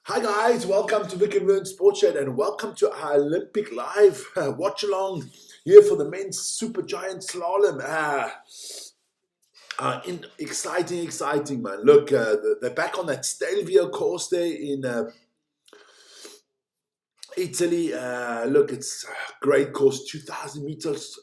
Hi guys, welcome to Vic and Vern Sports Chat and welcome to our Olympic Live watch along here for the men's Super Giant Slalom. Exciting, man. Look, they're back on that Stelvio course there in Italy. Look, it's a great course, 2,000 meters.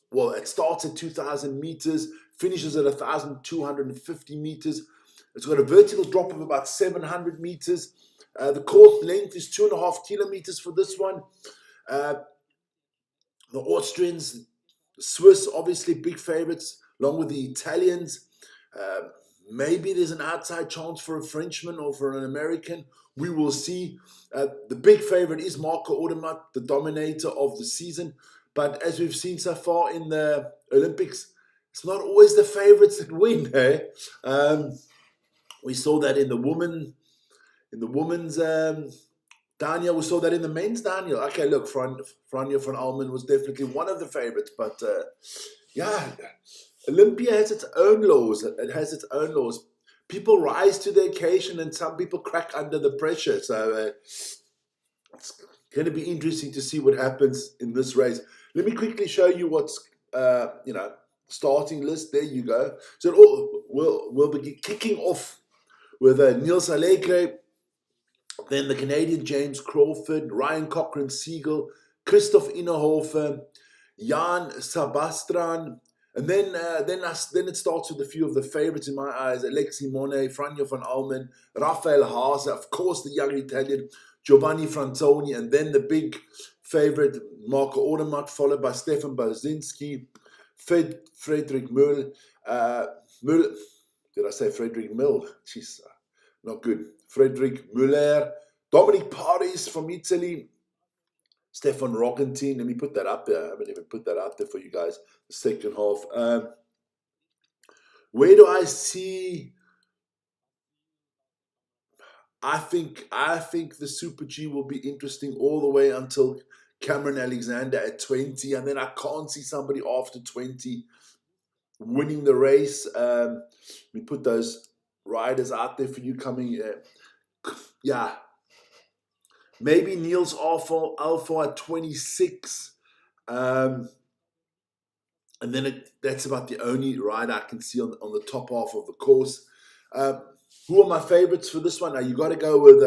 Well, it starts at 2,000 meters, finishes at 1,250 meters. It's got a vertical drop of about 700 meters. The course length is 2.5 kilometers for this one. Uh, the Austrians, the Swiss, obviously big favorites, along with the Italians. Uh, Maybe there's an outside chance for a Frenchman or for an American. We will see. The big favorite is Marco Odermatt, the dominator of the season. But as we've seen so far in the Olympics, it's not always the favorites that win. Eh? We saw that in the women's Daniel. We saw that in the men's Daniel. Okay, look, Franja van Almen was definitely one of the favorites, but yeah, Olympia has its own laws. It has its own laws. People rise to the occasion, and some people crack under the pressure. So it's going to be interesting to see what happens in this race. Let me quickly show you what's starting list. There you go. So we'll be kicking off with Niels Allegre, then the Canadian James Crawford, Ryan Cochran Siegel, Christoph Innerhofer, Jan Sabastran, and then it starts with a few of the favorites in my eyes: Alexi Monet, Franja van Almen, Rafael Haase, of course the young Italian Giovanni Franzoni, and then the big favorite Marco Odermatt, followed by Stefan Basinski, Frederick Müll. Did I say Frederick Mill? Jeez, not good. Frederick Müller, Dominic Paris from Italy, Stefan Rogentin. Let me put that up there. I haven't even put that up there for you guys. The second half. Where do I see? I think the Super G will be interesting all the way until Cameron Alexander at 20, and then I can't see somebody after 20 winning the race. Let me put those riders out there for you coming. Yeah, maybe Niels Alpha at 26. And then that's about the only ride I can see on the top half of the course. Who are my favorites for this one? Now, you got to go with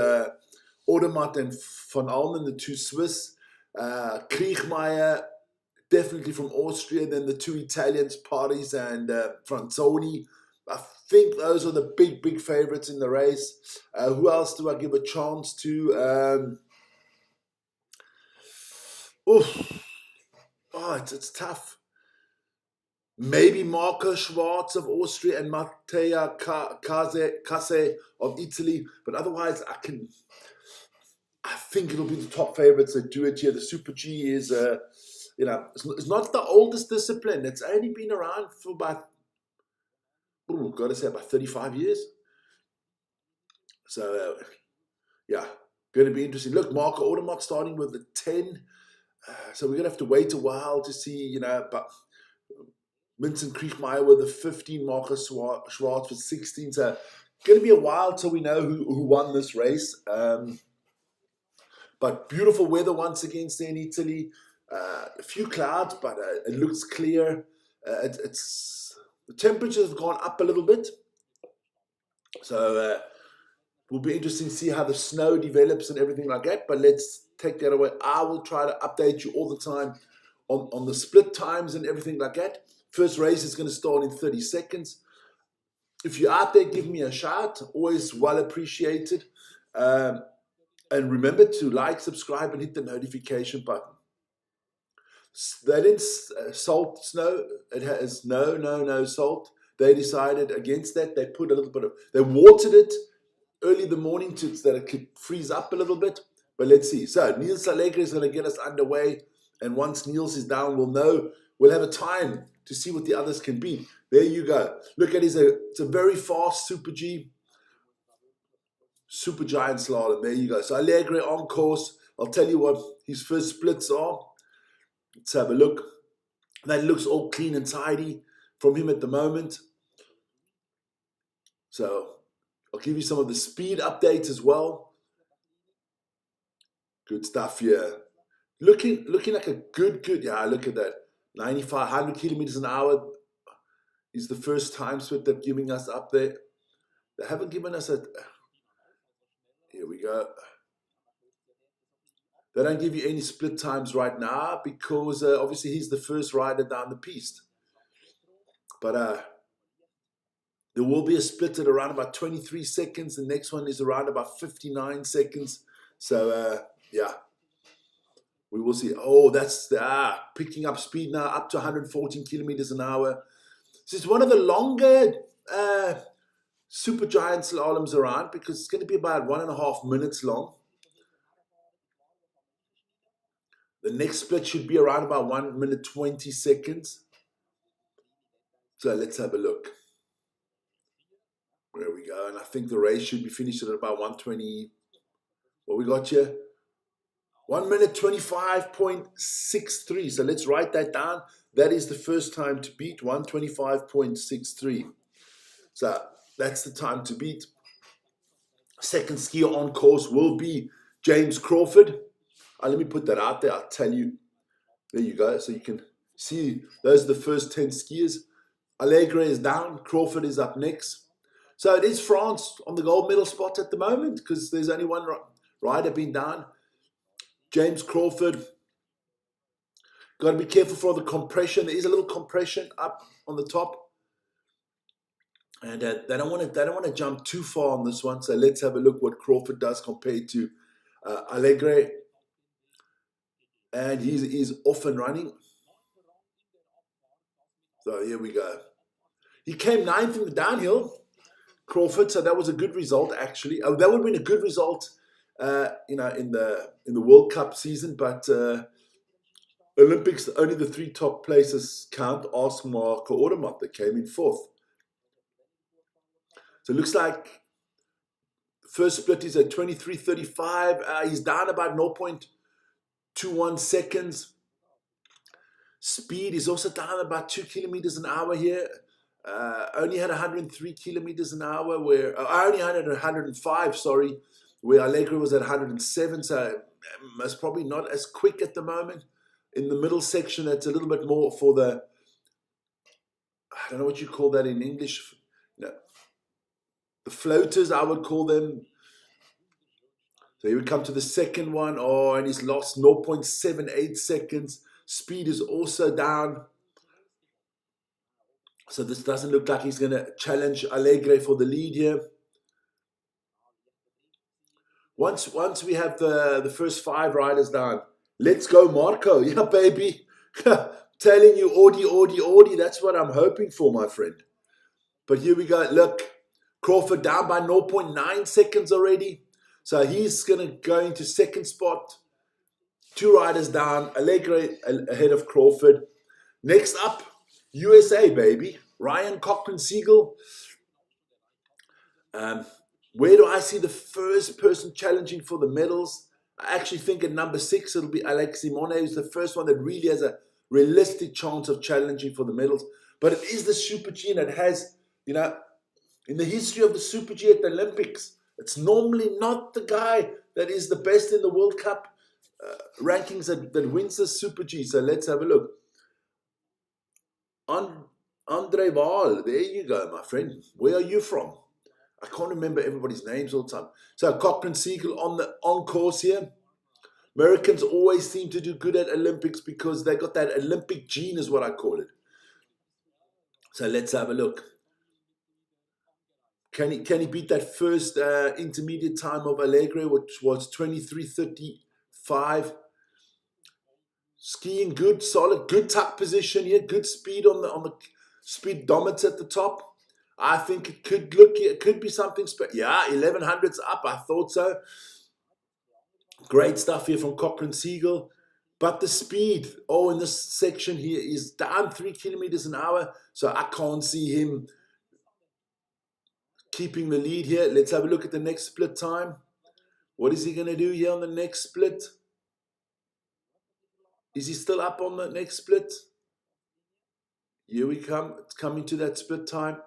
Odermatt and Van Almen, the two Swiss. Kriechmeier, definitely from Austria. Then the two Italians, Paris and Franzoni. I think those are the big favorites in the race. Who else do I give a chance to? It's tough. Maybe Marco Schwarz of Austria and Mattea Case of Italy, but otherwise I think it'll be the top favorites that do it here. The Super G is, it's not the oldest discipline. It's only been around for about 35 years. So, yeah, going to be interesting. Look, Marco Odermatt starting with the 10. So we're going to have to wait a while to see, but Vincent Kriechmeier with the 15, Marcus Schwarz with 16. So going to be a while till we know who won this race. But beautiful weather once again there in Italy. A few clouds, but it looks clear. The temperatures have gone up a little bit. So will be interesting to see how the snow develops and everything like that. But let's take that away. I will try to update you all the time on the split times and everything like that. First race is going to start in 30 seconds. If you're out there, give me a shout. Always well appreciated. And remember to like, subscribe, and hit the notification button. They didn't salt snow. It has no salt. They decided against that. They put a little bit they watered it early in the morning so that it could freeze up a little bit. But let's see. So Niels Allegre is going to get us underway. And once Niels is down, we'll have a time to see what the others can be. There you go. Look at it's a very fast Super G. Super Giant Slalom. There you go. So Allegre on course. I'll tell you what his first splits are. Let's have a look. That looks all clean and tidy from him at the moment. So I'll give you some of the speed updates as well. Good stuff here. Looking like a good, yeah, look at that. 9,500 kilometers an hour is the first time split they're giving us up there. They haven't given us a, here we go. They don't give you any split times right now because obviously he's the first rider down the piste. But there will be a split at around about 23 seconds. The next one is around about 59 seconds. So, yeah, we will see. Oh, that's picking up speed now up to 114 kilometers an hour. This is one of the longer Super Giant slaloms around because it's going to be about 1.5 minutes long. The next split should be around about 1 minute 20 seconds. So let's have a look. There we go. And I think the race should be finished at about 120. What we got here? 1 minute 25.63. So let's write that down. That is the first time to beat, 125.63. So that's the time to beat. Second skier on course will be James Crawford. Let me put that out there. I'll tell you. There you go. So you can see those are the first 10 skiers. Allegre is down. Crawford is up next. So it is France on the gold medal spot at the moment because there's only one rider being down. James Crawford. Got to be careful for the compression. There is a little compression up on the top. And they don't want to jump too far on this one. So let's have a look what Crawford does compared to Allegre. And he's off and running. So here we go. He came 9th in the downhill, Crawford. So that was a good result, actually. That would have been a good result, in the World Cup season. But Olympics, only the 3 top places count. Ask Marco Odermatt that came in 4th. So it looks like the first split is at 23:35. He's down about 0.21 seconds. Speed is also down about 2 kilometers an hour here. Only had 103 kilometers an hour, where I only had 105, sorry, where Allegre was at 107. So it's probably not as quick at the moment. In the middle section, it's a little bit more for the, I don't know what you call that in English. No, the floaters, I would call them. So here we come to the second one. Oh, and he's lost 0.78 seconds. Speed is also down. So this doesn't look like he's going to challenge Allegre for the lead here. Once we have the first 5 riders down, let's go, Marco. Yeah, baby. Telling you, Audi. That's what I'm hoping for, my friend. But here we go. Look, Crawford down by 0.9 seconds already. So he's going to go into second spot. 2 riders down. Allegre ahead of Crawford. Next up, USA, baby. Ryan Cochran-Siegel. Where do I see the first person challenging for the medals? I actually think at number 6, it'll be Alex Simone, who's the first one that really has a realistic chance of challenging for the medals. But it is the Super G that has, in the history of the Super G at the Olympics, it's normally not the guy that is the best in the World Cup rankings that wins the Super G. So let's have a look. Andre Waal, there you go, my friend. Where are you from? I can't remember everybody's names all the time. So Cochran-Siegel on course here. Americans always seem to do good at Olympics because they got that Olympic gene, is what I call it. So let's have a look. Can he beat that first intermediate time of Allegre, which was 23:35? Skiing good, solid, good tuck position here, good speed on the speedometer at the top. I think it could be something special. Yeah, 1100's up. I thought so. Great stuff here from Cochran-Siegel. But the speed, in this section here is down 3 kilometers an hour. So I can't see him keeping the lead here. Let's have a look at the next split time. What is he going to do here on the next split? Is he still up on the next split? Here we come. It's coming to that split time.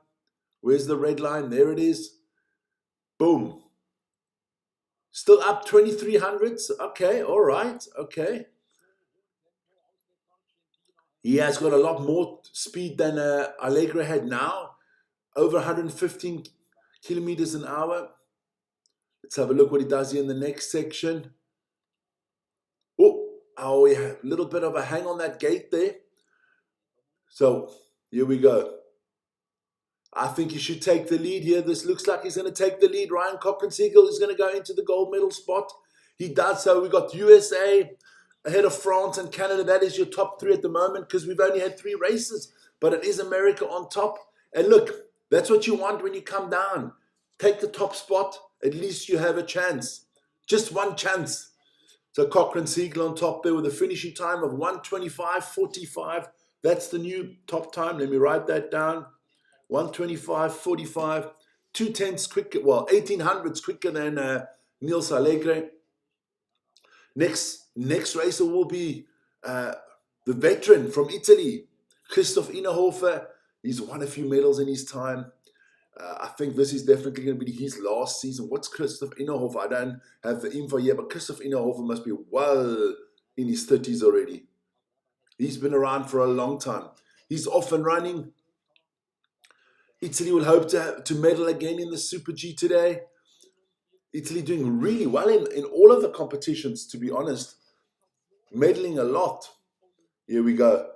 Where's the red line? There it is. Boom. Still up 2300s. Okay, all right. Okay. He has got a lot more speed than Allegra had now. Over 115 kilometers an hour. Let's have a look what he does here in the next section. Oh, yeah, a little bit of a hang on that gate there. So, here we go. I think he should take the lead here. This looks like he's going to take the lead. Ryan Cochran-Siegel is going to go into the gold medal spot. He does so. We got USA ahead of France and Canada. That is your top three at the moment because we've only had 3 races. But it is America on top. And look, that's what you want when you come down. Take the top spot. At least you have a chance. Just one chance. So Cochran-Siegel on top there with a finishing time of 1:25.45. That's the new top time. Let me write that down. 1:25.45. 2/10 quicker, well, 1800s quicker than Niels Allegre. Next racer will be the veteran from Italy, Christoph Innerhofer. He's won a few medals in his time. I think this is definitely going to be his last season. What's Christoph Innerhofer? I don't have the info yet, but Christoph Innerhofer must be well in his 30s already. He's been around for a long time. He's off and running. Italy will hope to medal again in the Super G today. Italy doing really well in all of the competitions, to be honest. Medaling a lot. Here we go.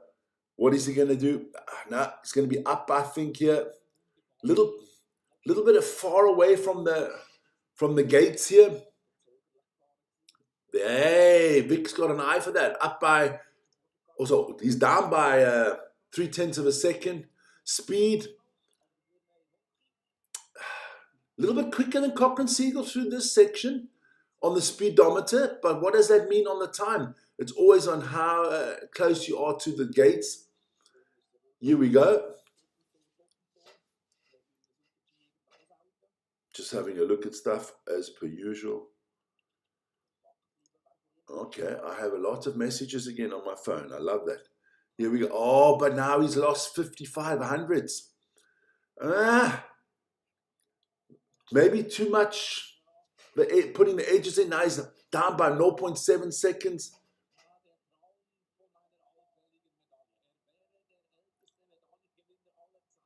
What is he going to do? No, it's going to be up, I think, here. Little bit of far away from the gates here. Hey, Vic's got an eye for that. Up by, also, he's down by 0.3 of a second. Speed. A little bit quicker than Cochran-Siegel through this section on the speedometer. But what does that mean on the time? It's always on how close you are to the gates. Here we go. Just having a look at stuff as per usual. Okay, I have a lot of messages again on my phone. I love that. Here we go. Oh, but now he's lost 55 hundredths. Maybe too much. Putting the edges in. Now he's down by 0.7 seconds.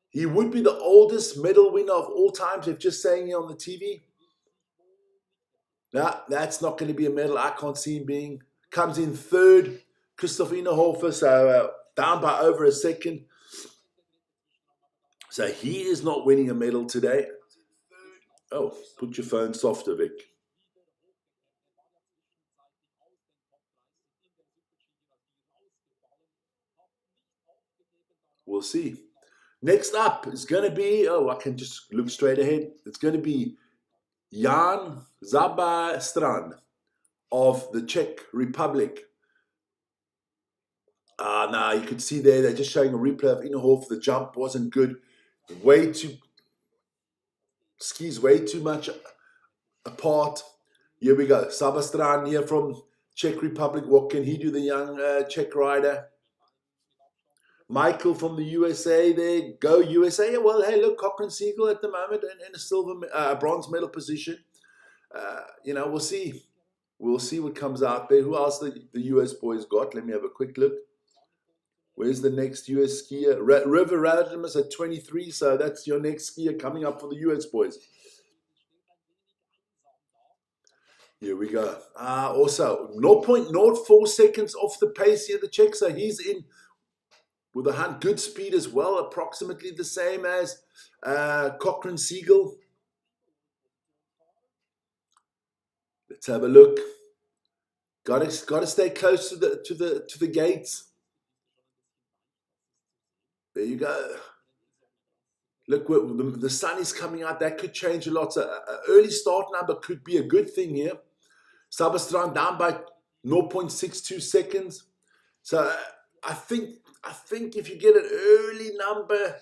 He would be the oldest medal winner of all time, if just saying it on the TV. No, that's not going to be a medal. I can't see him being. Comes in third, Christoph Innerhofer, so down by over a second. So he is not winning a medal today. Oh, put your phone softer, Vic. We'll see. Next up is going to be, I can just look straight ahead. It's going to be Jan Zabastran of the Czech Republic. Now you could see there, they're just showing a replay of Innerhofer. The jump wasn't good. Skis way too much apart. Here we go. Zabastran here from Czech Republic. What can he do, the young Czech rider? Michael from the USA there. Go USA. Well, hey, look, Cochran-Siegel at the moment in a silver, bronze medal position. We'll see. We'll see what comes out there. Who else the US boys got? Let me have a quick look. Where's the next US skier? River Radimus at 23. So that's your next skier coming up for the US boys. Here we go. Also, 0.04 seconds off the pace here, the Czech. So he's in with a good speed as well, approximately the same as Cochran-Siegel. Let's have a look. Got to stay close to the gates. There you go. Look, the sun is coming out. That could change a lot. So an early start number could be a good thing here. Zabastran down by 0.62 seconds. So I think if you get an early number,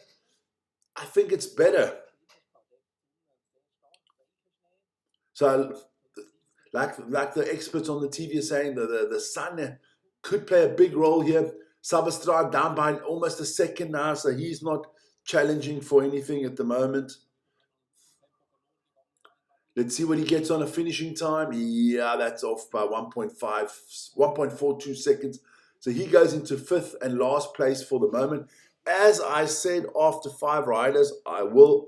I think it's better. So like the experts on the TV are saying, the sun could play a big role here. Zabastran down by almost a second now, so he's not challenging for anything at the moment. Let's see what he gets on a finishing time. Yeah, that's off by 1.42 seconds. So he goes into 5th and last place for the moment. As I said, after 5 riders, I will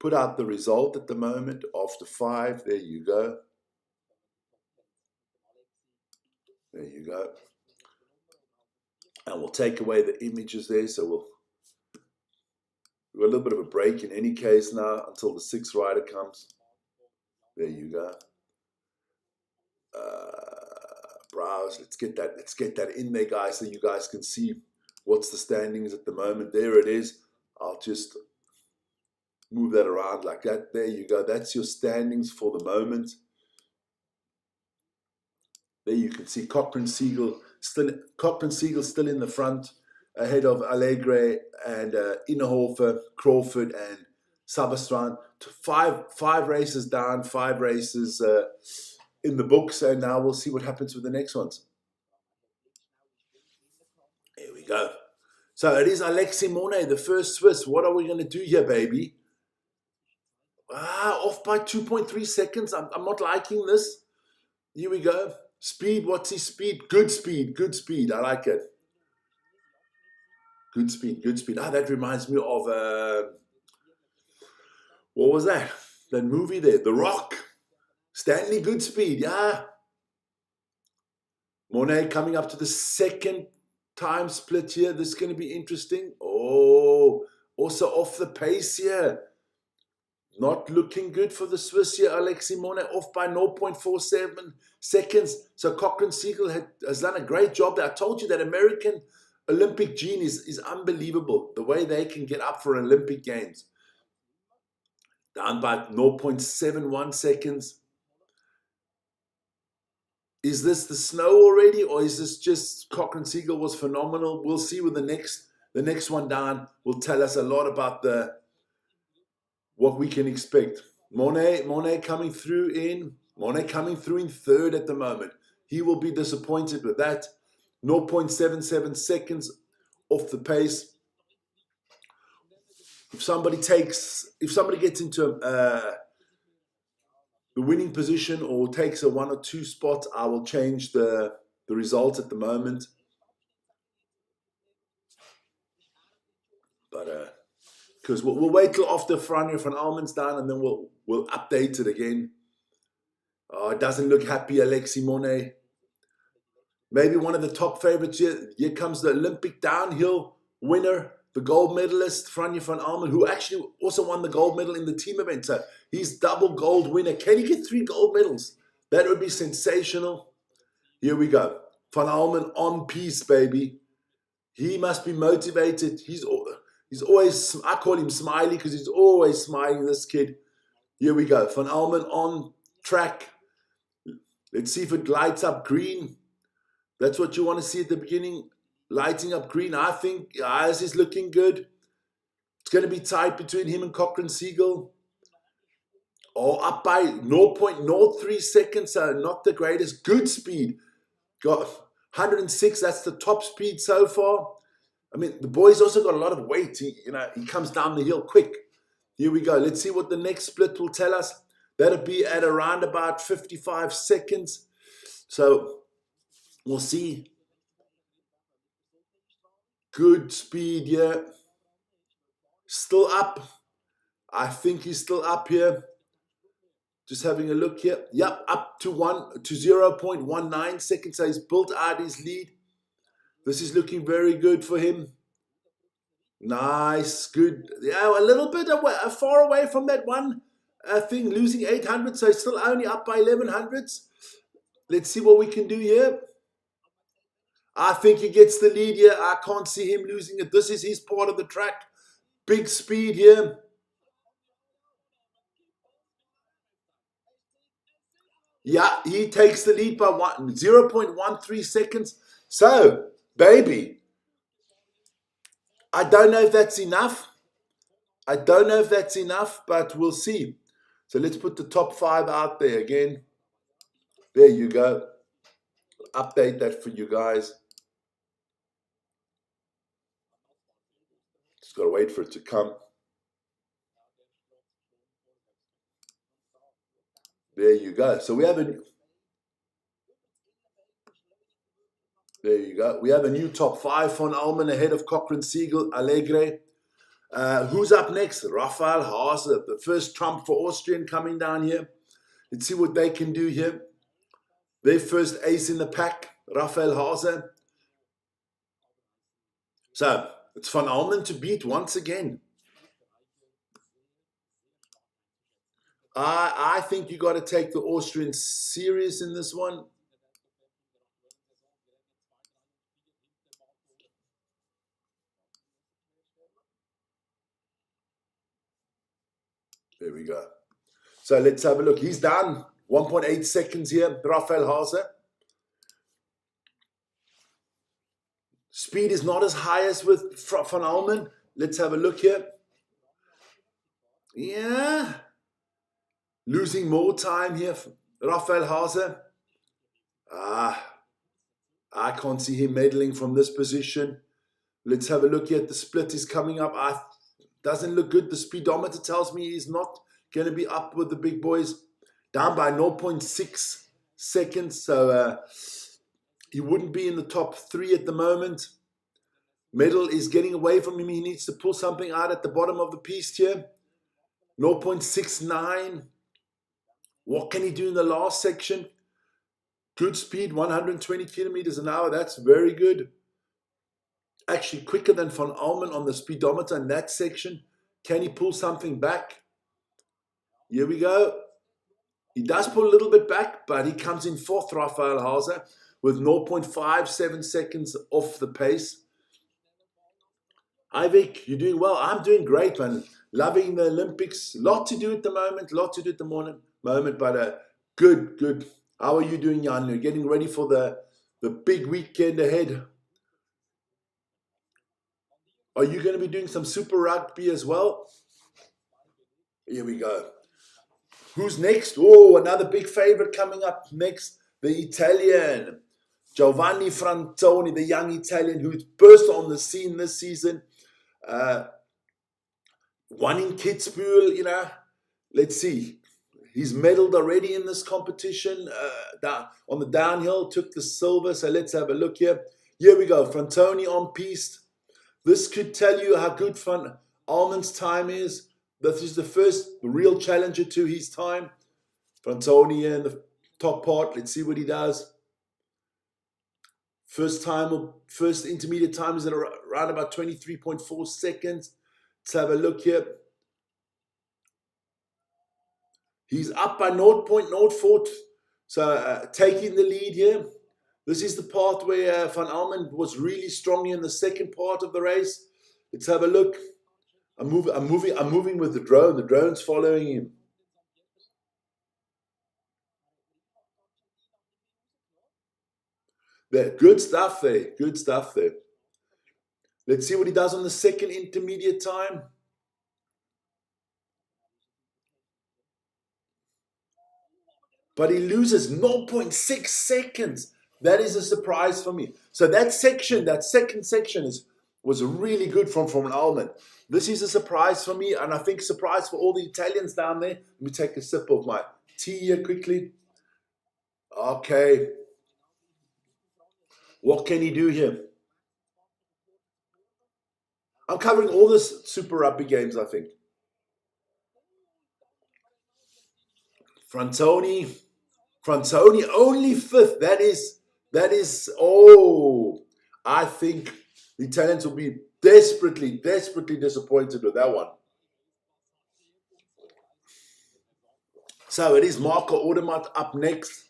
put out the result at the moment. After 5, there you go. There you go. And we'll take away the images there. So we've got a little bit of a break in any case now until the 6th rider comes. There you go. Browse. Let's get that in there, guys, so you guys can see what's the standings at the moment. There it is. I'll just move that around like that. There you go. That's your standings for the moment. There you can see Cochrane Siegel still in the front, ahead of Allegre and Innerhofer, Crawford, and Sabastran. Five races down, 5 races in the books, and now we'll see what happens with the next ones. Here we go. So it is Alexis Monet, the first Swiss. What are we going to do here, baby? Off by 2.3 seconds. I'm not liking this. Here we go. Speed, what's his speed? Good speed, good speed. I like it. Good speed, good speed. That reminds me of, what was that? That movie there, The Rock. Stanley Goodspeed, yeah. Monet coming up to the 2nd time split here. This is going to be interesting. Oh, also off the pace here. Not looking good for the Swiss here. Alexis Monet off by 0.47 seconds. So Cochrane Siegel has done a great job there. I told you that American Olympic gene is unbelievable. The way they can get up for Olympic Games. Down by 0.71 seconds. Is this the snow already, or is this just Cochrane Siegel was phenomenal? We'll see with the next one down will tell us a lot about what we can expect. Monet coming through in 3rd at the moment. He will be disappointed with that. 0.77 seconds off the pace. If somebody gets into the winning position or takes a 1 or 2 spot, I will change the result at the moment. But because we'll wait till after Franja van Almen's done, and then we'll update it again. It doesn't look happy, Alexis Monet. Maybe one of the top favorites here. Here comes the Olympic downhill winner, the gold medalist, Franja van Almen, who actually also won the gold medal in the team event. So he's double gold winner. Can he get 3 gold medals? That would be sensational. Here we go. Van Almen on piece, baby. He must be motivated. He's always, I call him Smiley because he's always smiling, this kid. Here we go. Van Almen on track. Let's see if it lights up green. That's what you want to see at the beginning. Lighting up green. I think this is looking good. It's going to be tight between him and Cochrane Siegel. Up by 0.03 seconds. So not the greatest. Good speed. Got 106. That's the top speed so far. I mean, the boy's also got a lot of weight. He comes down the hill quick. Here we go. Let's see what the next split will tell us. That'll be at around about 55 seconds. So we'll see. Good speed here. Still up. I think he's still up here. Just having a look here. Yep, up to 0.19 seconds. So he's built out his lead. This is looking very good for him. Nice, good. Yeah, a little bit far away from that one thing, losing 800. So he's still only up by 1100s. Let's see what we can do here. I think he gets the lead here. I can't see him losing it. This is his part of the track. Big speed here. Yeah, he takes the lead by 0.13 seconds. So, baby, I don't know if that's enough. But we'll see. So let's put the top 5 out there again. There you go. Update that for you guys. Just got to wait for it to come. There you go. So we have a there you go. We have a new top five. Von Almen ahead of Cochrane, Siegel, Allegre. Who's up next? Raphael Haase, the first trump for Austrian coming down here. Let's see what they can do here. Their first ace in the pack, Raphael Haase. So it's Van Almen to beat once again. I think you got to take the Austrians serious in this one. There we go. So let's have a look. He's down 1.8 seconds here, Raphael Haase. Speed is not as high as with Van Almen. Let's have a look here. Yeah. Losing more time here, Raphael Haase. I can't see him medaling from this position. Let's have a look here. The split is coming up. Doesn't look good. The speedometer tells me he's not going to be up with the big boys. Down by 0.6 seconds. So he wouldn't be in the top three at the moment. Medal is getting away from him. He needs to pull something out at the bottom of the piece here. 0.69. What can he do in the last section? Good speed, 120 kilometers an hour. That's very good. Actually quicker than Van Almen on the speedometer in that section. Can he pull something back? Here we go. He does pull a little bit back, but he comes in fourth, Raphael Haase, with 0.57 seconds off the pace. Ivik, you're doing well. I'm doing great, man. Loving the Olympics. Lot to do at the moment. But good. How are you doing, Jan? You're getting ready for the big weekend ahead. Are you going to be doing some Super Rugby as well? Here we go. Who's next? Oh, another big favorite coming up next. The Italian. Giovanni Frantoni, the young Italian who's burst on the scene this season. Won in Kitzbühel, Let's see. He's medaled already in this competition. On the downhill, took the silver. So let's have a look here. Here we go. Frantoni on piste. This could tell you how good Van Almen's time is. This is the first real challenger to his time. Frantoni in the top part. Let's see what he does. First intermediate time is at around about 23.4 seconds. Let's have a look here. He's up by 0.04. So taking the lead here. This is the part where Van Almen was really strong in the second part of the race. Let's have a look. I'm moving with the drone. The drone's following him. Good stuff there. Let's see what he does on the second intermediate time. But he loses 0.6 seconds. That is a surprise for me. So that second section was really good from Almen. This is a surprise for me, and I think a surprise for all the Italians down there. Let me take a sip of my tea here quickly. Okay. What can he do here? I'm covering all the Super Rugby games, I think. Frantoni only fifth. That is. I think the Italians will be desperately disappointed with that one. So it is Marco Odermatt up next.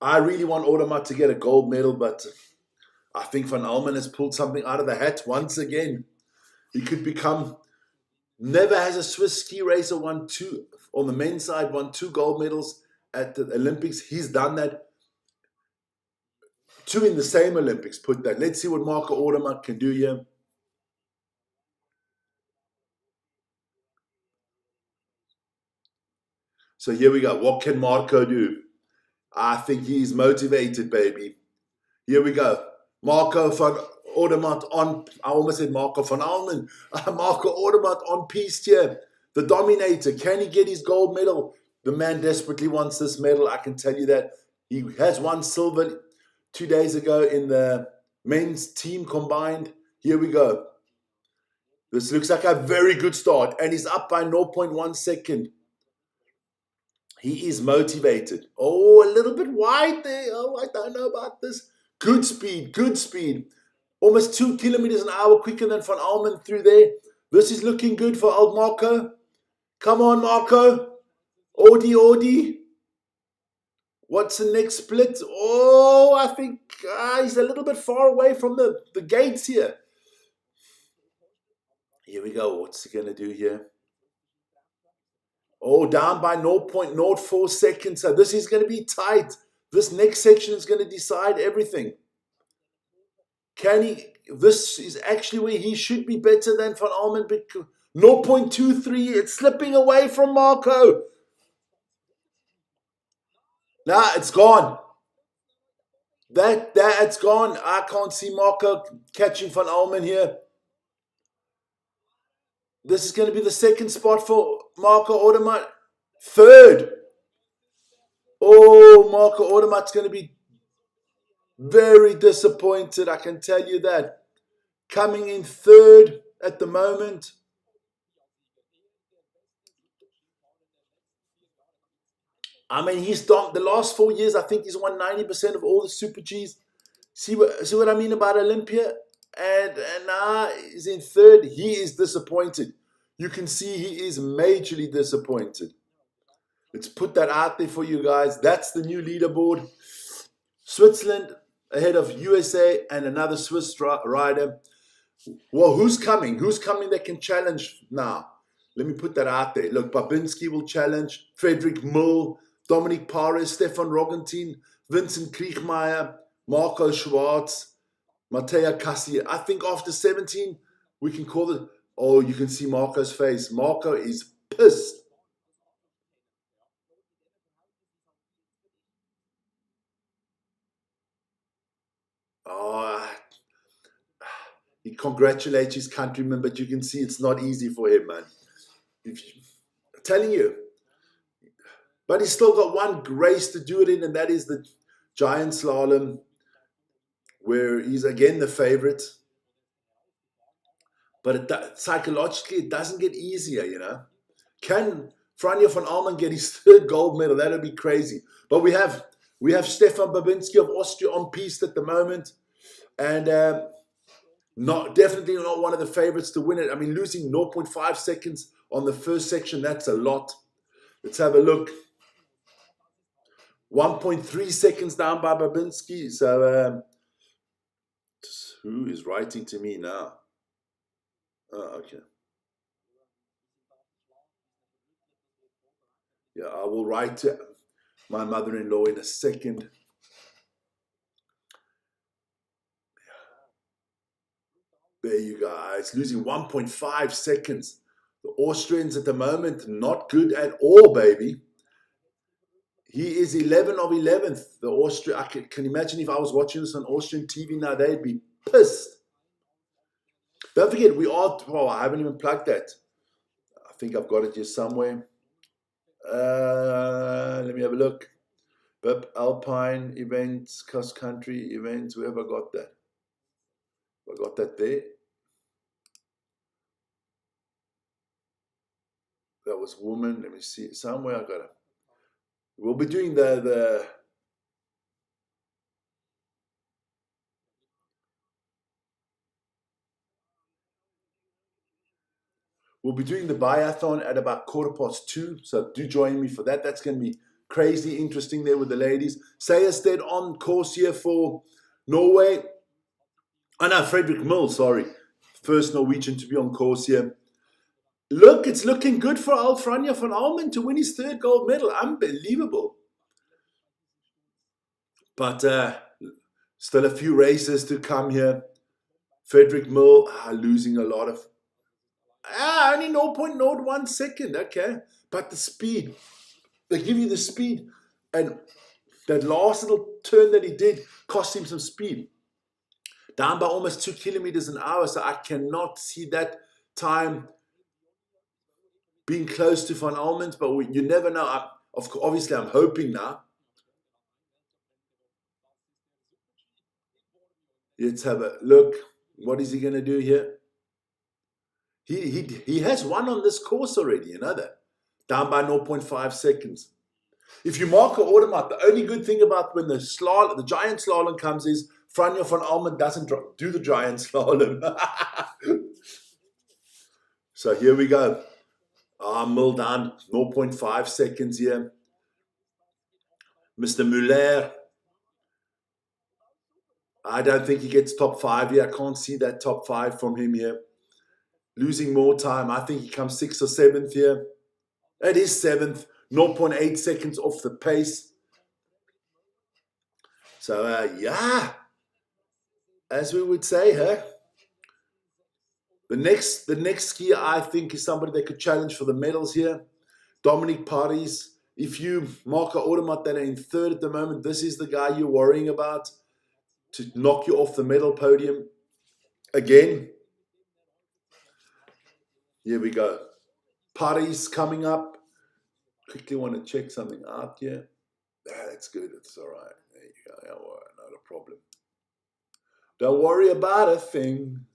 I really want Odermatt to get a gold medal, but I think Van Almen has pulled something out of the hat once again. He could become. Never has a Swiss ski racer won two, on the men's side, won 2 gold medals at the Olympics. He's done that. 2 in the same Olympics, put that. Let's see what Marco Odermatt can do here. So here we go. What can Marco do? I think he's motivated, baby. Here we go. Marco van Odermatt on, I almost said Marco van Almen. Marco Odermatt on piste here. the dominator. Can he get his gold medal? The man desperately wants this medal. I can tell you that. He has won silver 2 days ago in the men's team combined. Here we go. This looks like a very good start, and he's up by 0.1 second. He is motivated. Oh, a little bit wide there. Oh, I don't know about this. Good speed, good speed. Almost 2 kilometers an hour quicker than Van Almen through there. This is looking good for old Marco. Come on, Marco. Audi. What's the next split? Oh, I think he's a little bit far away from the gates here. Here we go. What's he going to do here? Oh, down by 0.04 seconds. So this is going to be tight. This next section is going to decide everything. Can he? This is actually where he should be better than Van Almen. 0.23. It's slipping away from Marco. Nah, it's gone. That's gone. I can't see Marco catching Van Almen here. This is going to be the second spot for Marco Odermatt. Third. Oh, Marco Odermatt's going to be very disappointed, I can tell you that. Coming in third at the moment. I mean, he's done the last 4 years. I think he's won 90% of all the Super Gs. See what I mean about Olympia? And now he's in third. He is disappointed. You can see he is majorly disappointed. Let's put that out there for you guys. That's the new leaderboard. Switzerland ahead of USA and another Swiss rider. Well, who's coming? Who's coming that can challenge now? Let me put that out there. Look, Babinski will challenge. Frederick Mull, Dominic Pares, Stefan Rogentin, Vincent Kriechmeier, Marco Schwarz, Mattea Cassi. I think after 17, we can call it. Oh, you can see Marco's face. Marco is pissed. Oh, he congratulates his countrymen, but you can see it's not easy for him, man. I'm telling you. But he's still got one race to do it in, and that is the Giant Slalom, where he's again the favorite. But psychologically, it doesn't get easier, you know. Can Franja van Almen get his third gold medal? That would be crazy. But we have Stefan Babinski of Austria on piste at the moment, and definitely not one of the favorites to win it. I mean, losing 0.5 seconds on the first section, that's a lot. Let's have a look. 1.3 seconds down by Babinski. So who is writing to me now? Oh, okay. Yeah, I will write to my mother-in-law in a second. There you go. It's losing 1.5 seconds. The Austrians at the moment, not good at all, baby. He is 11 of 11th. The Austria. I can imagine if I was watching this on Austrian TV now, they'd be pissed. Don't forget, I haven't even plugged that. I think I've got it here somewhere. Let me have a look. Alpine events, cross country events. Where have I got that? I got that there. That was woman. Let me see. Somewhere I got it. We'll be doing the we'll be doing the biathlon at about 2:15. So do join me for that. That's going to be crazy interesting there with the ladies. Sejersted on course here for Norway. Oh no, Frederick Mull, sorry. First Norwegian to be on course here. Look, it's looking good for Franja van Almen to win his third gold medal. Unbelievable. But still a few races to come here. Frederick Mull losing a lot of... only 0.01 second, okay. But the speed, they give you the speed. And that last little turn that he did cost him some speed. Down by almost 2 kilometers an hour, so I cannot see that time being close to Van Almond, but you never know. Obviously, I'm hoping now. Let's have a look. What is he going to do here? He has won on this course already, you know that. Down by 0.5 seconds. If you mark an automat, the only good thing about when the giant slalom comes is Franjo van Almen doesn't do the giant slalom. So here we go. Mill down 0.5 seconds here. Mr. Muller. I don't think he gets top 5 here. I can't see that top 5 from him here. Losing more time. I think he comes 6th or 7th here. It is 7th. 0.8 seconds off the pace. So, yeah. As we would say, huh? The next skier, I think, is somebody that could challenge for the medals here. Dominic Paris. If you mark an automat that are in 3rd at the moment, this is the guy you're worrying about to knock you off the medal podium. Again. Here we go. Paris coming up. Quickly want to check something out here. That's good. It's all right. There you go. Yeah, well, not a problem. Don't worry about a thing.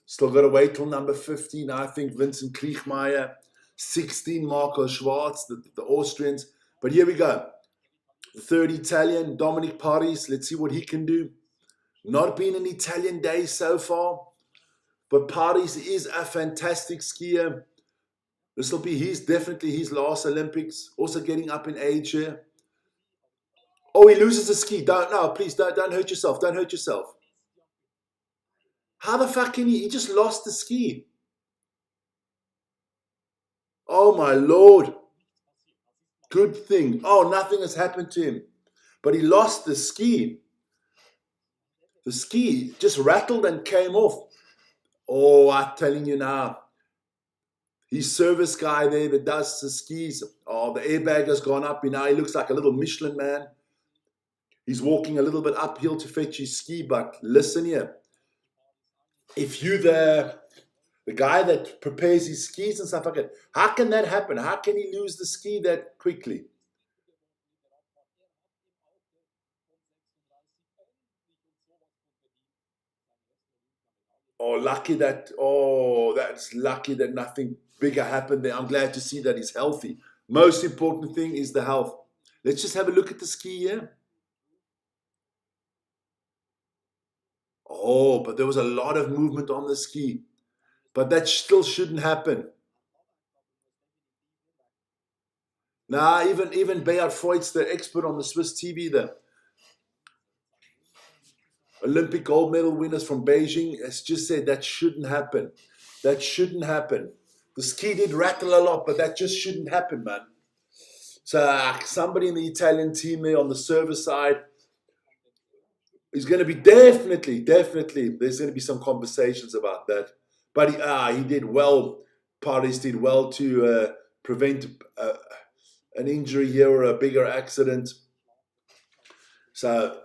Still got to wait till number 15. I think Vincent Kriechmeier. 16, Marco Schwarz, the Austrians. But here we go. The 3rd Italian, Dominic Paris. Let's see what he can do. Not been an Italian day so far. But Paris is a fantastic skier. This will be definitely his last Olympics. Also getting up in age here. Oh, he loses the ski. Please don't hurt yourself. Don't hurt yourself. How the fuck can he just lost the ski? Oh my Lord. Good thing. Oh, nothing has happened to him. But he lost the ski. The ski just rattled and came off. Oh, I'm telling you now. His service guy there that does the skis. Oh, the airbag has gone up. Now he looks like a little Michelin man. He's walking a little bit uphill to fetch his ski. But listen here. If you the guy that prepares his skis and stuff like that, how can that happen? How can he lose the ski that quickly? That's lucky that nothing bigger happened there. I'm glad to see that he's healthy. Most important thing is the health. Let's just have a look at the ski here. Oh, but there was a lot of movement on the ski. But that still shouldn't happen. Nah, even Beat Freud's the expert on the Swiss TV there. Olympic gold medal winners from Beijing has just said that shouldn't happen. That shouldn't happen. The ski did rattle a lot, but that just shouldn't happen, man. So somebody in the Italian team there on the service side is going to be definitely, there's going to be some conversations about that. But he did well. Paris did well to prevent an injury here or a bigger accident. So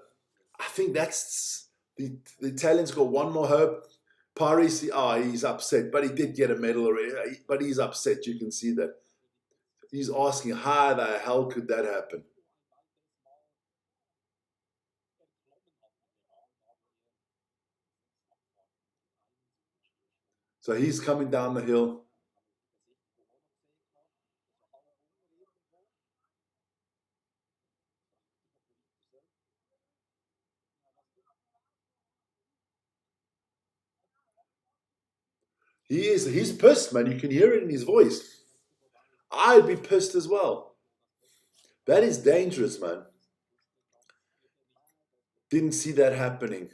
I think that's the Italians got one more hope. Paris, he's upset, but he did get a medal already. But he's upset. You can see that. He's asking, how the hell could that happen? So he's coming down the hill. He's pissed, man. You can hear it in his voice. I'd be pissed as well. That is dangerous, man. Didn't see that happening.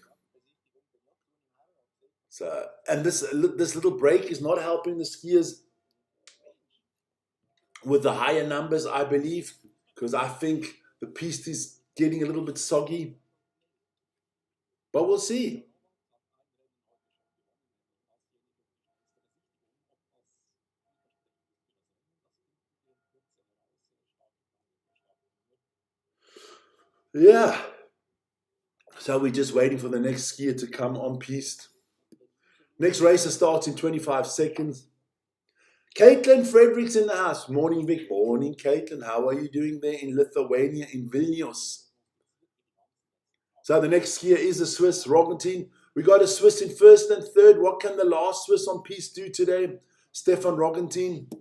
So, and this little break is not helping the skiers with the higher numbers, I believe, because I think the piste is getting a little bit soggy. But we'll see. Yeah. So we're just waiting for the next skier to come on piste. Next race starts in 25 seconds. Caitlin Fredericks in the house. Morning, Vic. Morning, Caitlin. How are you doing there in Lithuania, in Vilnius? So the next skier is a Swiss, Rogentin. We got a Swiss in first and third. What can the last Swiss on piste do today? Stefan Rogentin.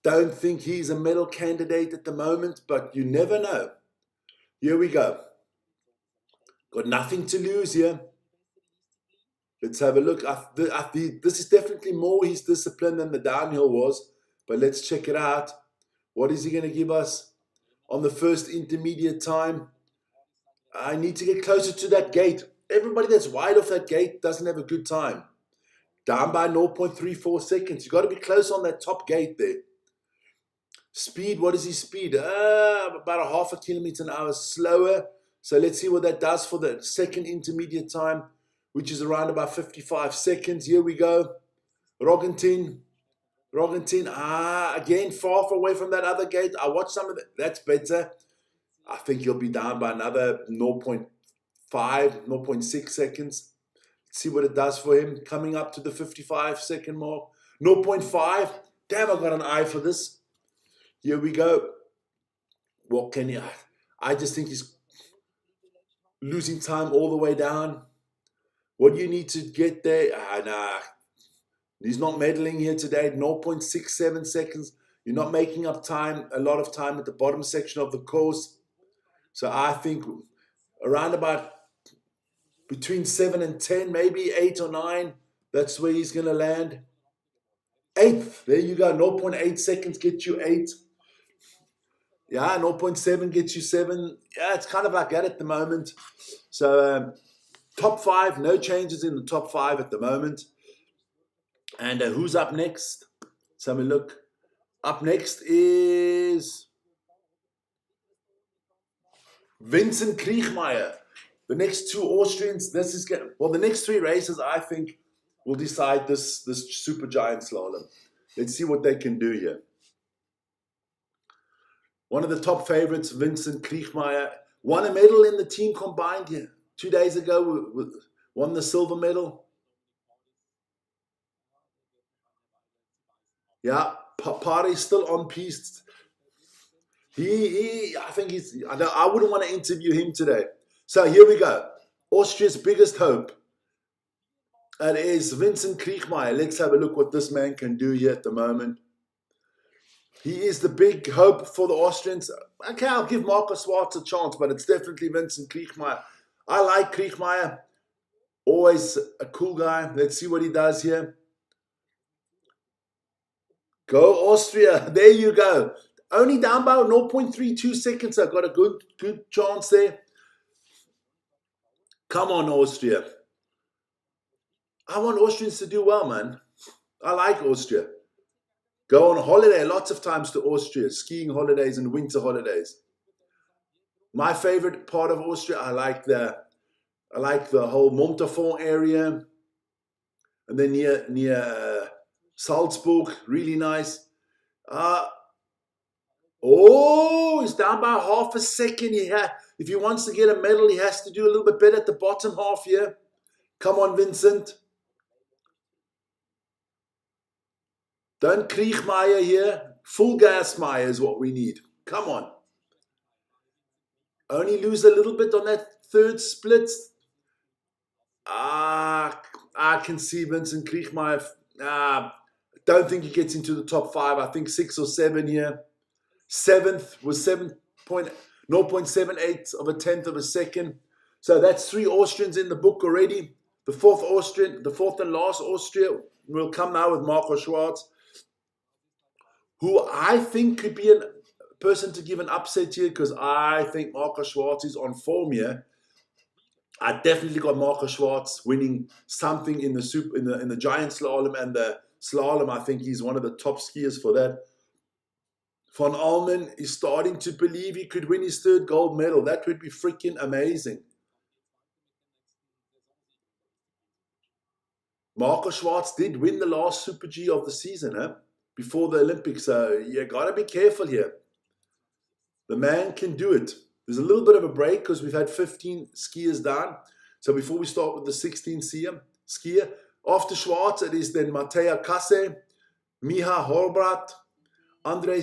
Don't think he's a medal candidate at the moment, but you never know. Here we go. Got nothing to lose here. Let's have a look. This is definitely more his discipline than the downhill was, but let's check it out. What is he going to give us on the first intermediate time? I need to get closer to that gate. Everybody that's wide off that gate doesn't have a good time. Down by 0.34 seconds. You've got to be close on that top gate there. Speed, what is his speed? About a half a kilometer an hour slower. So let's see what that does for the second intermediate time, which is around about 55 seconds. Here we go. Rogentin, again, far away from that other gate. I watched some of that. That's better. I think he'll be down by another 0.5, 0.6 seconds. Let's see what it does for him. Coming up to the 55-second mark. 0.5. Damn, I got an eye for this. Here we go. What can he... I just think he's losing time all the way down. What do you need to get there? Nah. He's not medaling here today. 0.67 seconds. You're not making up time, a lot of time at the bottom section of the course. So I think around about between 7 and 10, maybe 8 or 9. That's where he's going to land. 8th. There you go. 0.8 seconds gets you 8. Yeah, 0.7 gets you 7. Yeah, it's kind of like that at the moment. So top 5, no changes in the top 5 at the moment. And who's up next? Let's have a look. Up next is Vincent Kriechmeier. The next 2 Austrians. The next 3 races I think will decide this Super Giant Slalom. Let's see what they can do here. One of the top favorites, Vincent Kriechmeier, won a medal in the team combined here 2 days ago. Won the silver medal. Yeah, Pari's still on piste. I think I wouldn't want to interview him today. So here we go. Austria's biggest hope. That is Vincent Kriechmeier. Let's have a look what this man can do here at the moment. He is the big hope for the Austrians. Okay, I'll give Marcus Schwarz a chance, but it's definitely Vincent Kriechmeier. I like Kriechmeier. Always a cool guy. Let's see what he does here. Go Austria. There you go. Only down by 0.32 seconds. I've got a good chance there. Come on, Austria. I want Austrians to do well, man. I like Austria. Go on holiday lots of times to Austria, skiing holidays and winter holidays. My favorite part of Austria, I like the whole Montafon area, and then near Salzburg, really nice. He's down by half a second. If he wants to get a medal, he has to do a little bit better at the bottom half here. Come on, Vincent. Don't Kriechmeier here. Full gas Meyer is what we need. Come on. Only lose a little bit on that third split. I can see Vincent Kriechmeier. Don't think he gets into the top 5. I think 6 or 7 here. 7th was 0.78 of a tenth of a second. So that's 3 Austrians in the book already. The fourth and last Austria will come now with Marcus Schwarz, who I think could be a person to give an upset here, because I think Marcus Schwarz is on form here. I definitely got Marcus Schwarz winning something in the giant slalom and the slalom. I think he's one of the top skiers for that. Van Almen is starting to believe he could win his 3rd gold medal. That would be freaking amazing. Marcus Schwarz did win the last Super G of the season, before the Olympics. So you got to be careful here. The man can do it. There's a little bit of a break because we've had 15 skiers down. So before we start with the 16 skier, after Schwarz, it is then Mattea Kasse, Miha Horbrat, Andre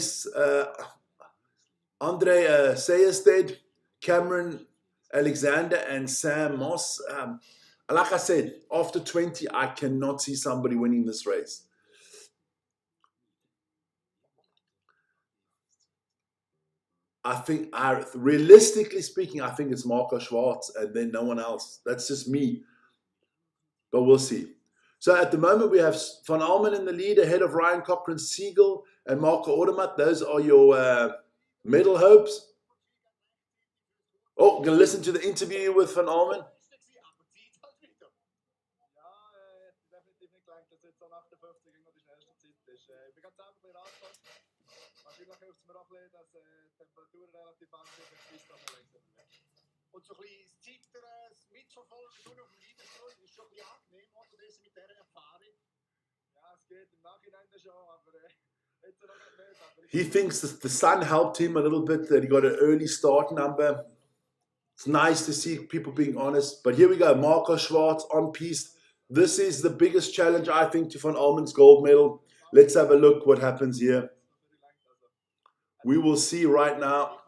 Seyestedt, Cameron Alexander, and Sam Moss. Like I said, after 20, I cannot see somebody winning this race. I think, realistically speaking, I think it's Marco Schwarz and then no one else. That's just me. But we'll see. So at the moment, we have Van Almen in the lead ahead of Ryan Cochran Siegel and Marco Odermatt. Those are your medal hopes. Oh, we're going to listen to the interview with Van Almen. Und so ein bisschen das Zeitler mitverfolgen tun auf dem Leaderboard ist schon ein bisschen angenehm, oder? Das mit dieser Erfahrung. Ja, es geht im Nachhinein schon, aber jetzt noch nicht. He thinks that the sun helped him a little bit, that he got an early start number. It's nice to see people being honest. But here we go, Marco Schwarz on piste. This is the biggest challenge, I think, to Van Almen's gold medal. Let's have a look what happens here. We will see right now.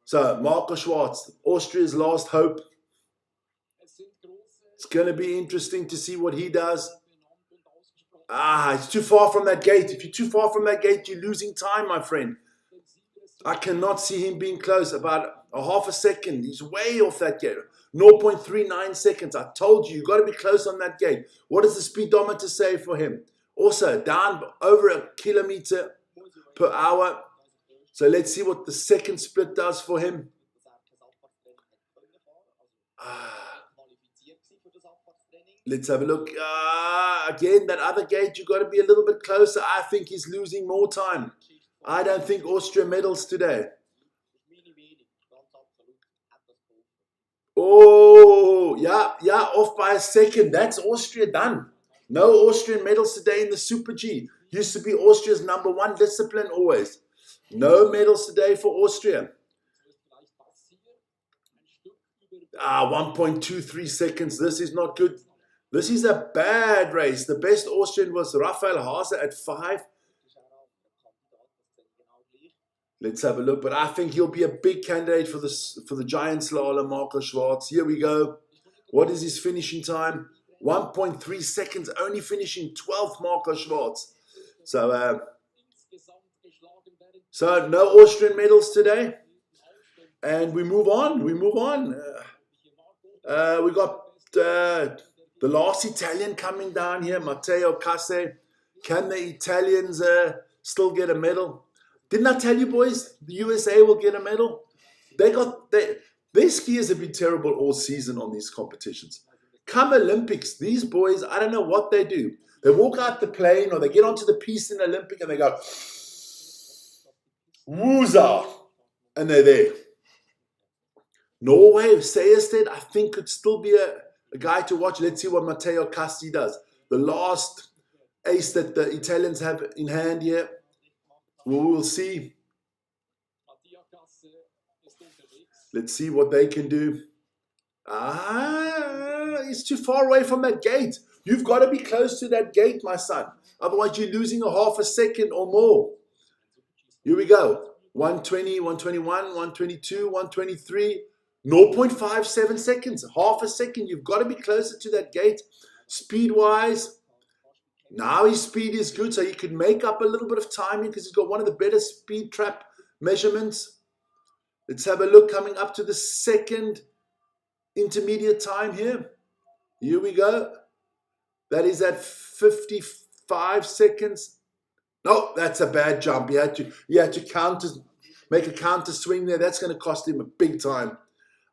So, Marco Schwarz, Austria's last hope. It's going to be interesting to see what he does. It's too far from that gate. If you're too far from that gate, you're losing time, my friend. I cannot see him being close. About a half a second. He's way off that gate. 0.39 seconds. I told you, you've got to be close on that gate. What does the speedometer say for him? Also, down over a kilometer per hour. So let's see what the second split does for him. Let's have a look. Again, that other gate, you've got to be a little bit closer. I think he's losing more time. I don't think Austria medals today. Oh, yeah, off by a second. That's Austria done. No Austrian medals today in the Super G. Used to be Austria's number one discipline always. No medals today for Austria. 1.23 seconds. This is not good. This is a bad race. The best Austrian was Raphael Haase at 5. Let's have a look. But I think he'll be a big candidate for the giant slalom, Marco Schwarz. Here we go. What is his finishing time? 1.3 seconds. Only finishing 12th, Marco Schwarz. So no Austrian medals today. And we move on. We got the last Italian coming down here, Matteo Casse. Can the Italians still get a medal? Didn't I tell you, boys, the USA will get a medal? Their skiers have been terrible all season on these competitions. Come Olympics, these boys, I don't know what they do. They walk out the plane or they get onto the piste in the Olympic and they go, wooza, and they're there. Norway, Seyestedt, I think could still be a guy to watch. Let's see what Matteo Casti does. The last ace that the Italians have in hand here. We will see. Let's see what they can do. He's too far away from that gate. You've got to be close to that gate, my son. Otherwise, you're losing a half a second or more. Here we go. 120, 121, 122, 123. 0.57 seconds. Half a second. You've got to be closer to that gate. Speed-wise, now his speed is good, so he could make up a little bit of timing because he's got one of the better speed trap measurements. Let's have a look coming up to the second intermediate time here. Here we go. That is at 55 seconds. No, that's a bad jump. He had to make a counter swing there. That's going to cost him a big time.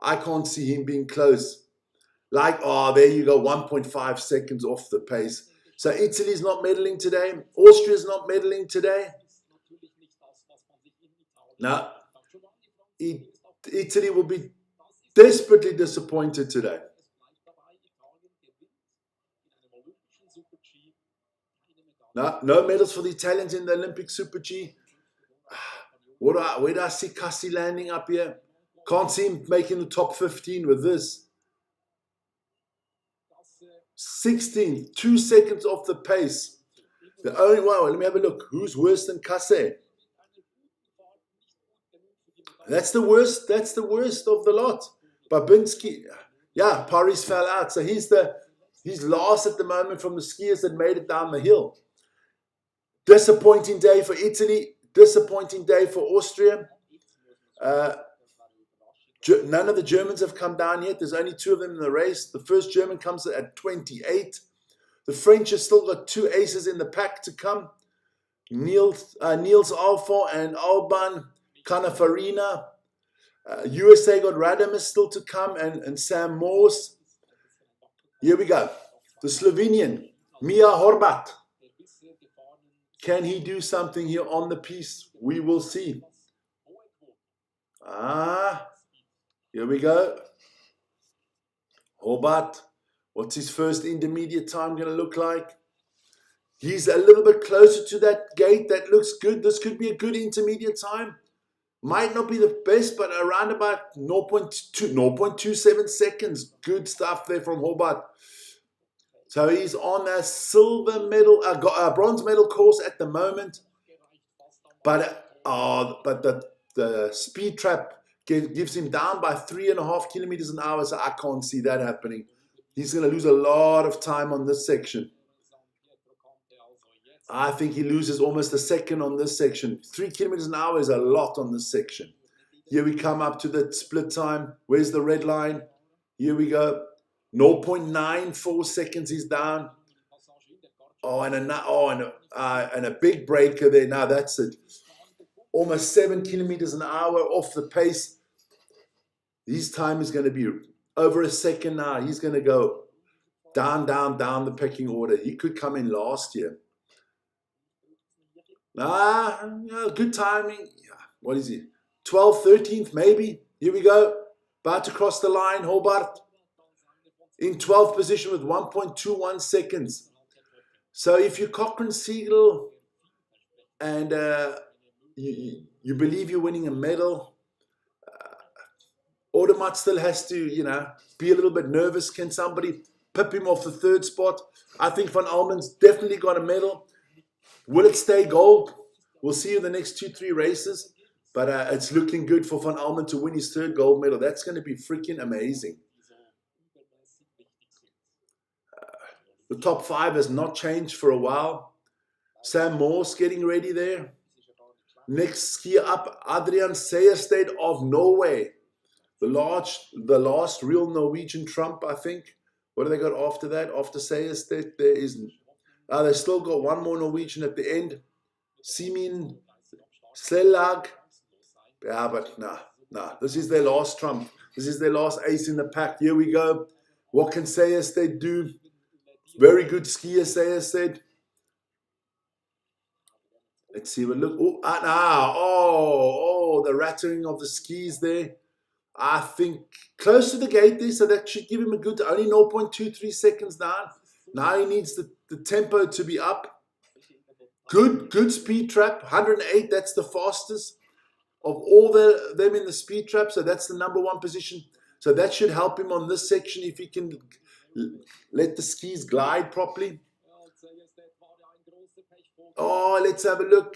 I can't see him being close. There you go, 1.5 seconds off the pace. So Italy's not medaling today. Austria's not medaling today. No. Italy will be desperately disappointed today. No medals for the Italians in the Olympic Super G. Where do I see Cassi landing up here? Can't see him making the top 15 with this. 16th, 2 seconds off the pace. The only one, let me have a look. Who's worse than Kase? That's the worst of the lot. Babinski, yeah, Paris fell out. So he's last at the moment from the skiers that made it down the hill. Disappointing day for Italy. Disappointing day for Austria. None of the Germans have come down yet. There's only 2 of them in the race. The first German comes at 28. The French have still got 2 aces in the pack to come. Niels Alfa and Alban Canafarina. USA got Radamus still to come and Sam Morse. Here we go. The Slovenian, Mia Horvat. Can he do something here on the piece? We will see. Here we go. Horvat. What's his first intermediate time going to look like? He's a little bit closer to that gate. That looks good. This could be a good intermediate time. Might not be the best, but around about 0.27 seconds. Good stuff there from Horvat. So he's on a silver medal, bronze medal course at the moment. But the speed trap gives him down by 3.5 kilometers an hour. So I can't see that happening. He's going to lose a lot of time on this section. I think he loses almost a second on this section. 3 kilometers an hour is a lot on this section. Here we come up to the split time. Where's the red line? Here we go. 0.94 seconds he's down. And a big breaker there. Now that's it. Almost 7 kilometers an hour off the pace. His time is going to be over a second now. He's going to go down the pecking order. He could come in last year. Good timing. What is he? 12th, 13th, maybe. Here we go. About to cross the line. Hobart in 12th position with 1.21 seconds. So if you're Cochrane Siegel and you believe you're winning a medal, Odermatt still has to, be a little bit nervous. Can somebody pip him off the 3rd spot? I think Van Almen's definitely got a medal. Will it stay gold? We'll see in the next 2-3 races. But it's looking good for Van Almen to win his 3rd gold medal. That's going to be freaking amazing. The top 5 has not changed for a while. Sam Morse getting ready there. Next skier up, Adrian Seierstad of Norway. The last real Norwegian trump, I think. What do they got after that? After Seierstad, there isn't. They still got one more Norwegian at the end. Simin Selag. Yeah, but nah. This is their last trump. This is their last ace in the pack. Here we go. What can Seierstad do? Very good skier, Seierstad. Let's see what look. The rattling of the skis there. I think close to the gate there, so that should give him a good, only 0.23 seconds down. Now he needs the tempo to be up. Good speed trap, 108. That's the fastest of all them in the speed trap. So that's the number 1 position. So that should help him on this section if he can let the skis glide properly. Let's have a look.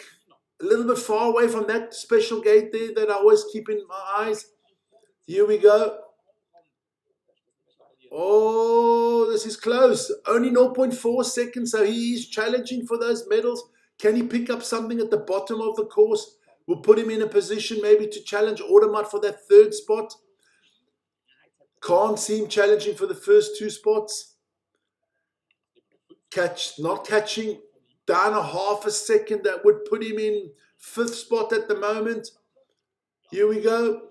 A little bit far away from that special gate there that I always keep in my eyes. Here we go. This is close. Only 0.4 seconds, so he is challenging for those medals. Can he pick up something at the bottom of the course? We'll put him in a position maybe to challenge Odermatt for that 3rd spot. Can't see him challenging for the first 2 spots. Not catching. Down a half a second. That would put him in 5th spot at the moment. Here we go.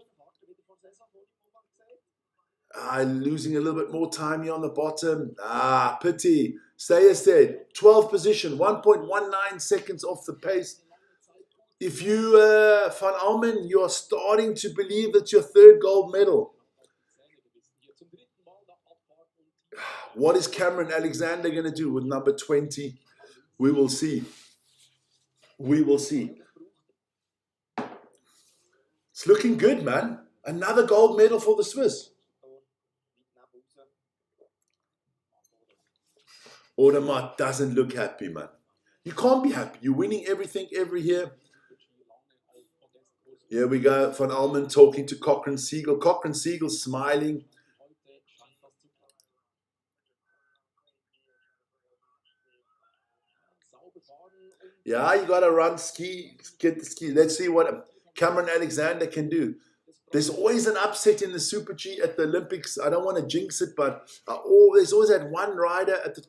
Losing a little bit more time here on the bottom. Pity. Seierstad, 12th position, 1.19 seconds off the pace. If you, Van Almen, you're starting to believe that's your 3rd gold medal. What is Cameron Alexander going to do with number 20? We will see. It's looking good, man. Another gold medal for the Swiss. Odermatt doesn't look happy, man. You can't be happy. You're winning everything every year. Here we go. Van Almen talking to Cochrane Siegel. Cochrane Siegel smiling. Yeah, you got to run ski, get the ski. Let's see what Cameron Alexander can do. There's always an upset in the Super G at the Olympics. I don't want to jinx it, but there's always that one rider at the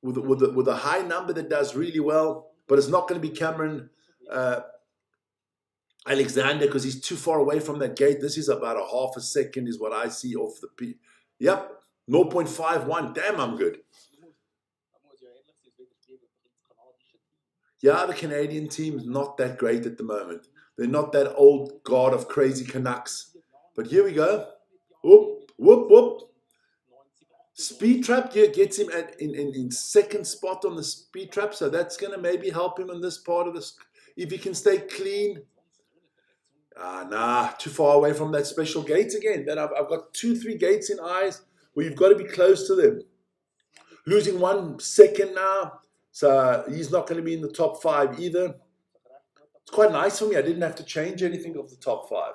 with a high number that does really well. But it's not going to be Cameron Alexander because he's too far away from that gate. This is about a half a second is what I see off the P. Yep, 0.51. Damn, I'm good. Yeah, the Canadian team's not that great at the moment. They're not that old guard of crazy Canucks. But here we go. Whoop, whoop, whoop. Speed trap gets him in second spot on the speed trap. So that's going to maybe help him in this part of this. If he can stay clean. Nah, too far away from that special gate again. Then I've got 2-3 gates in eyes where you've got to be close to them. Losing 1 second now. So he's not going to be in the top 5 either. It's quite nice for me. I didn't have to change anything of the top 5.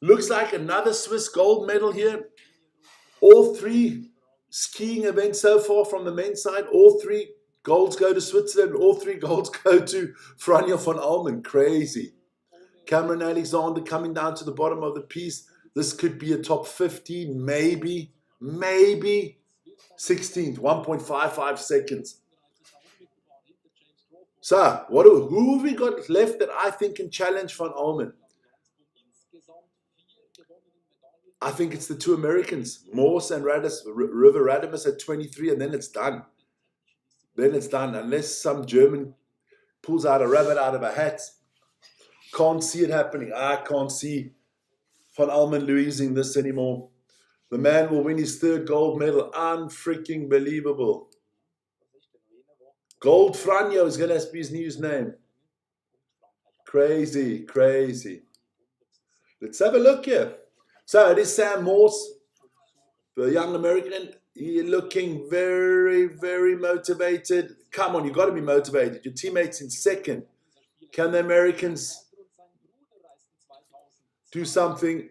Looks like another Swiss gold medal here. All 3 skiing events so far from the men's side. All 3 golds go to Switzerland. All 3 golds go to Franja van Almen. Crazy. Cameron Alexander coming down to the bottom of the piece. This could be a top 15, maybe 16th, 1.55 seconds. So, who have we got left that I think can challenge Van Almen? I think it's the 2 Americans, Morse and River Radamus at 23, and then it's done. Unless some German pulls out a rabbit out of a hat. Can't see it happening. I can't see Van Almen losing this anymore. The man will win his 3rd gold medal. Unfreaking believable. Gold Franjo is going to be his new name. Crazy, crazy. Let's have a look here. So it is Sam Morse, the young American. He's looking very, very motivated. Come on, you've got to be motivated. Your teammate's in 2nd. Can the Americans do something?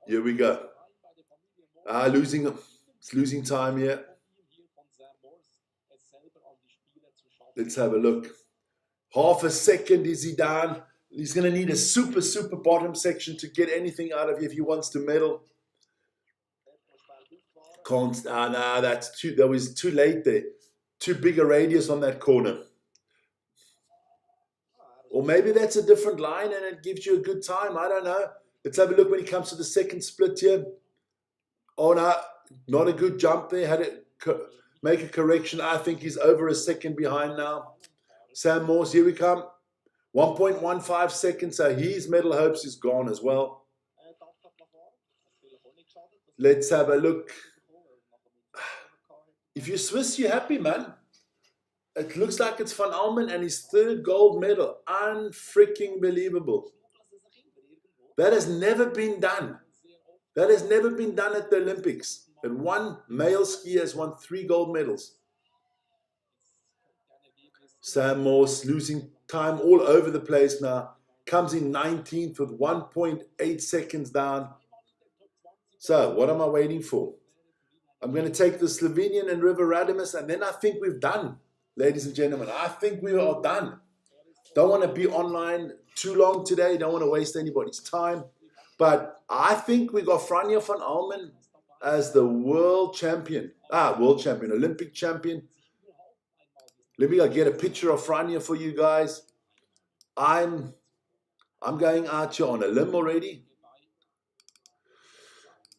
Here we go. It's losing time here. Let's have a look. Half a second is he down. He's going to need a super, super bottom section to get anything out of you if he wants to medal. That was too late there. Too big a radius on that corner. Or maybe that's a different line and it gives you a good time. I don't know. Let's have a look when he comes to the 2nd split here. Oh, no, not a good jump there. Had to make a correction. I think he's over a second behind now. Sam Morse, here we come. 1.15 seconds. So his medal hopes is gone as well. Let's have a look. If you're Swiss, you're happy, man. It looks like it's Van Almen and his 3rd gold medal. Unfreaking believable. That has never been done. That has never been done at the Olympics. And one male skier has won 3 gold medals. Sam Morse losing time all over the place now. Comes in 19th with 1.8 seconds down. So, what am I waiting for? I'm going to take the Slovenian and River Radamus, and then I think we've done, ladies and gentlemen. I think we are done. Don't want to be online too long today. Don't want to waste anybody's time. But I think we got Franja van Almen as the world champion. Olympic champion. Let me get a picture of Franja for you guys. I'm going out here on a limb already.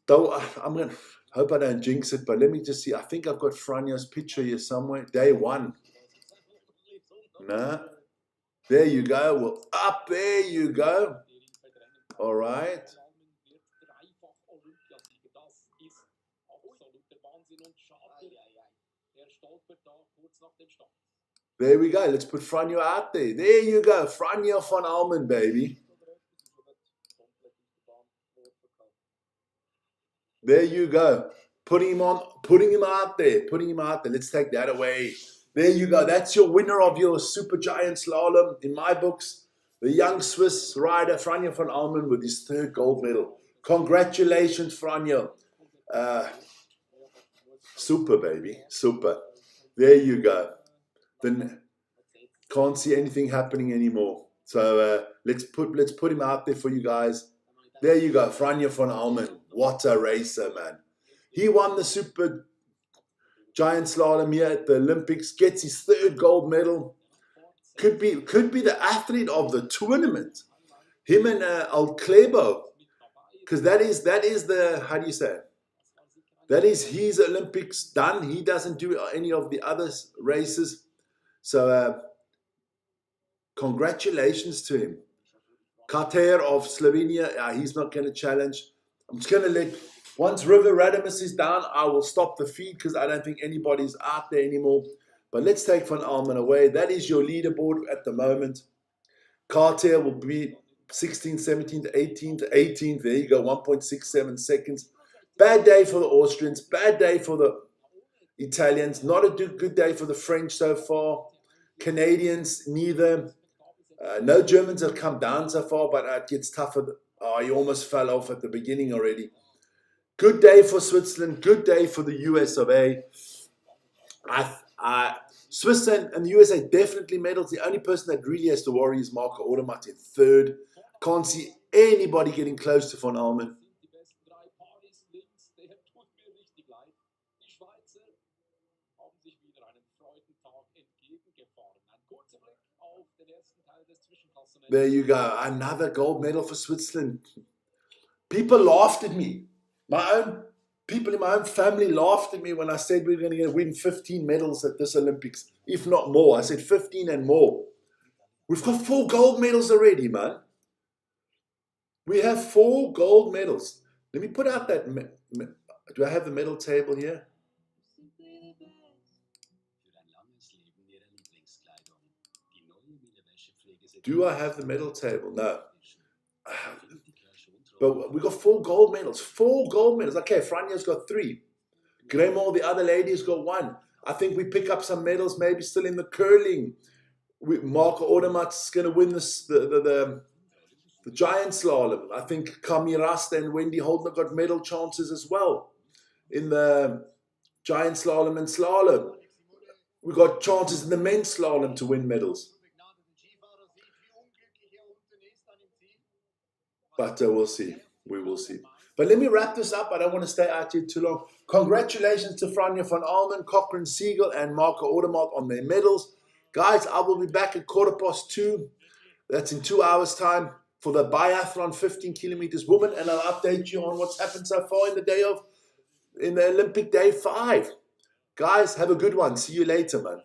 Though I'm going to hope I don't jinx it, but let me just see. I think I've got Franja's picture here somewhere. Day 1. No. There you go. Well, up there you go. All right. There we go. Let's put Franja out there. There you go. Franja van Almen, baby. There you go. Putting him out there. Let's take that away. There you go. That's your winner of your Super Giant Slalom in my books. The young Swiss rider, Franja van Almen, with his third gold medal. Congratulations, Franja. Super, baby. Super. There you go. Then can't see anything happening anymore. So let's put him out there for you guys. There you go, Franja van Almen. What a racer, man. He won the Super Giant Slalom here at the Olympics, gets his third gold medal. Could be the athlete of the tournament. Him and Alclebo, because that is the, how do you say it? That is his Olympics done. He doesn't do any of the other races. So congratulations to him. Kater of Slovenia, he's not going to challenge. I'm just going to once River Radimus is down, I will stop the feed because I don't think anybody's out there anymore. But let's take Van Almen away. That is your leaderboard at the moment. Kater will be 16th, 17th, 18th, 18th. There you go, 1.67 seconds. Bad day for the Austrians. Bad day for the Italians. Not a good day for the French so far. Canadians, neither. No Germans have come down so far, but it gets tougher. Oh, he almost fell off at the beginning already. Good day for Switzerland. Good day for the US of A. Swiss and the USA definitely medals. The only person that really has to worry is Marco Odermatt in third. Can't see anybody getting close to Van Almen. There you go. Another gold medal for Switzerland. People laughed at me. People in my own family laughed at me when I said we were going to win 15 medals at this Olympics, if not more. I said 15 and more. We've got 4 gold medals already, man. We have 4 gold medals. Let me put out that. Do I have the medal table here? Do I have the medal table? No. But we got 4 gold medals. 4 gold medals. Okay, Franja's got 3. Gremor, the other lady, has got 1. I think we pick up some medals, maybe still in the curling. Marco Odermatt's going to win the giant slalom. I think Kami Rasta and Wendy Holdner got medal chances as well in the giant slalom and slalom. We got chances in the men's slalom to win medals. But we'll see. We will see. But let me wrap this up. I don't want to stay out here too long. Congratulations to Franja van Almen, Cochrane Siegel, and Marco Odermatt on their medals. Guys, I will be back at 2:15. That's in 2 hours' time for the biathlon 15 kilometers women. And I'll update you on what's happened so far in the Olympic day 5. Guys, have a good one. See you later, man.